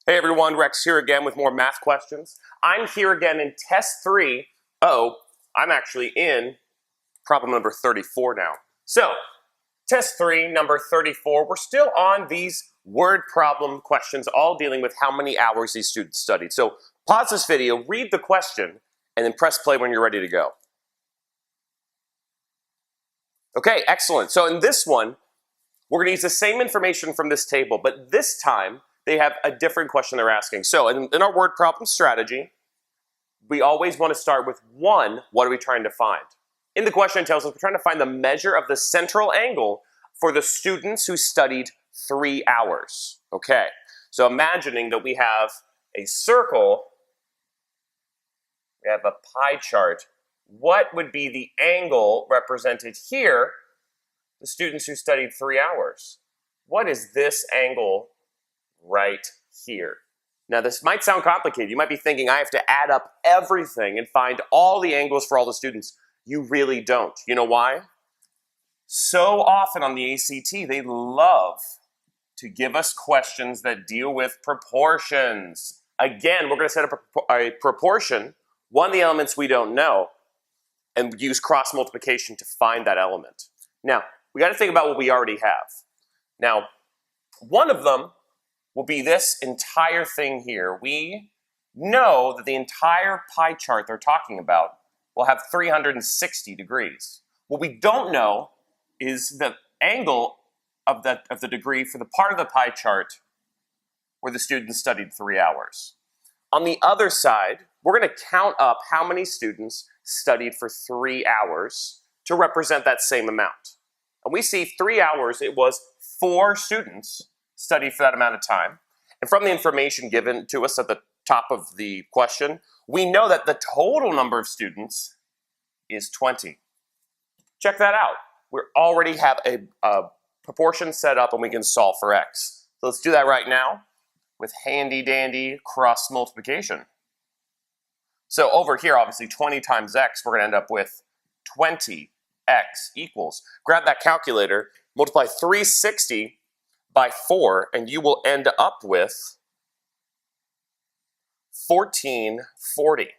Hey everyone, Rex here again with more math questions. I'm here again in test 3. I'm actually in problem number 34 now. So, test 3, number 34, we're still on these word problem questions, all dealing with how many hours these students studied. So, pause this video, read the question, and then press play when you're ready to go. Okay, excellent. So in this one, we're going to use the same information from this table, but this time, they have a different question they're asking. So in our word problem strategy, we always want to start with one, what are we trying to find? In the question it tells us we're trying to find the measure of the central angle for the students who studied 3 hours. Okay, so imagining that we have a circle, we have a pie chart. What would be the angle represented here? The students who studied 3 hours. What is this angle right here? Now this might sound complicated. You might be thinking I have to add up everything and find all the angles for all the students. You really don't. You know why? So often on the ACT, they love to give us questions that deal with proportions. Again, we're going to set up a proportion, one of the elements we don't know, and use cross multiplication to find that element. Now, we got to think about what we already have. Now, one of them will be this entire thing here. We know that the entire pie chart they're talking about will have 360 degrees. What we don't know is the angle of the degree for the part of the pie chart where the students studied 3 hours. On the other side, we're going to count up how many students studied for 3 hours to represent that same amount. And we see 3 hours, it was 4 students studied for that amount of time. And from the information given to us at the top of the question, we know that the total number of students is 20. Check that out. We already have a proportion set up and we can solve for x. So let's do that right now with handy dandy cross multiplication. So over here, obviously 20 times x, we're going to end up with 20x equals. Grab that calculator, multiply 360 by 4, and you will end up with 1440.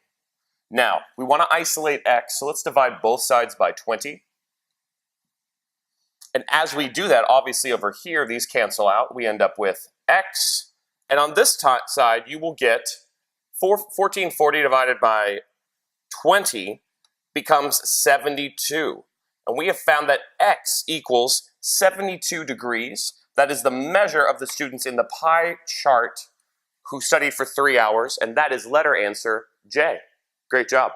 Now, we want to isolate x, so let's divide both sides by 20. And as we do that, obviously over here, these cancel out. We end up with x. And on this side, you will get 1440 divided by 20 becomes 72. And we have found that x equals 72 degrees. That is the measure of the students in the pie chart who studied for 3 hours, and that is letter answer J. Great job.